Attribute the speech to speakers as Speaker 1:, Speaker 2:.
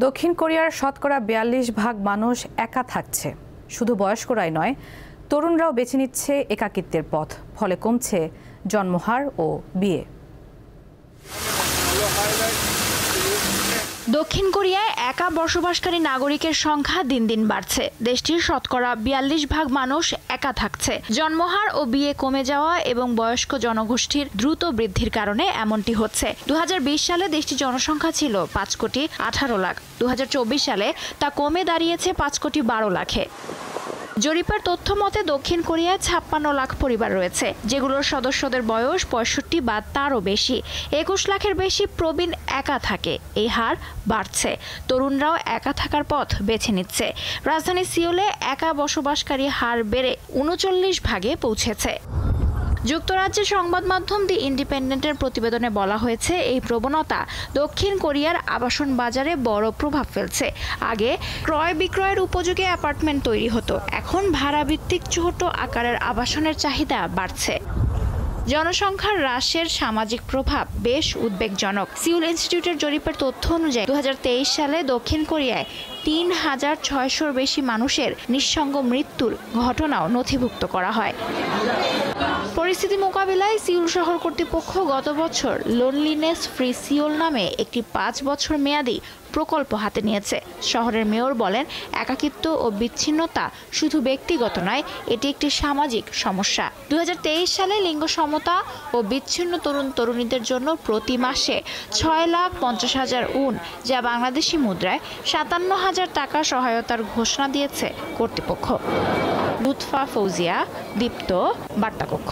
Speaker 1: দক্ষিণ কোরিয়ার শতকরা ৪২% মানুষ একা থাকছে। শুধু বয়স্করাই নয়, তরুণরাও বেছে নিচ্ছে একাকিত্বের পথ। ফলে কমছে জন্মহার ও বিয়ে।
Speaker 2: দক্ষিণ কোরিয়ায় একা বসবাসকারী নাগরিকের সংখ্যা দিন দিন বাড়ছে। দেশটির শতকরা ৪২% মানুষ একা থাকছে। জন্মহার ও বিয়ে কমে যাওয়া এবং বয়স্ক জনগোষ্ঠীর দ্রুত বৃদ্ধির কারণে এমনটি হচ্ছে। ২০২০ সালে দেশটির জনসংখ্যা ছিল ৫,১৮,০০,০০০। ২০২৪ সালে তা কমে দাঁড়িয়েছে ৫,১২,০০,০০০-এ। জরিপের তথ্য মতে দক্ষিণ কোরিয়ায় ৫৬ লাখ পরিবার রয়েছে, যেগুলোর সদস্যদের বয়স ৬৫ বা তারও বেশি। ২১ লাখের বেশি প্রবীণ একা থাকে। এই হার বাড়ছে। তরুণরাও একা থাকার পথ বেছে নিচ্ছে। রাজধানী সিওলে একা বসবাসকারী হার বেড়ে ৩৯% পৌঁছেছে। যুক্তরাজ্যের সংবাদ মাধ্যম দি ইন্ডিপেন্ডেন্টের প্রতিবেদনে বলা হয়েছে, এই প্রবণতা দক্ষিণ কোরিয়ার আবাসন বাজারে বড় প্রভাব ফেলছে। আগে ক্রয় বিক্রয়ের উপযোগী অ্যাপার্টমেন্ট তৈরি হতো, এখন ভাড়াভিত্তিক ছোট আকারের আবাসনের চাহিদা বাড়ছে। জনসংখ্যার হ্রাসের সামাজিক প্রভাব বেশ উদ্বেগজনক। সিউল ইনস্টিটিউটের জরিপের তথ্য অনুযায়ী ২০২৩ সালে দক্ষিণ কোরিয়ায় ৩,৬০০-র বেশি মানুষের নিঃসঙ্গ মৃত্যুর ঘটনাও নথিভুক্ত করা হয়। পরিস্থিতি মোকাবিলায় সিউল শহর কর্তৃপক্ষ গত বছর লোনলিনেস ফ্রি সিওল নামে একটি ৫ বছর মেয়াদী প্রকল্প হাতে নিয়েছে। শহরের মেয়র বলেন, একাকিত্ব ও বিচ্ছিন্নতা শুধু ব্যক্তিগত নয়, এটি একটি সামাজিক সমস্যা। ২০২৩ সালে লিঙ্গ সমতা ও বিচ্ছিন্ন তরুণ তরুণীদের জন্য প্রতি মাসে ৬,৫০,০০০ উন, যা বাংলাদেশি মুদ্রায় ৫৭,০০০ টাকা সহায়তার ঘোষণা দিয়েছে কর্তৃপক্ষ। লুৎফা ফৌজিয়া, দীপ্ত, বার্তাকক্ষ।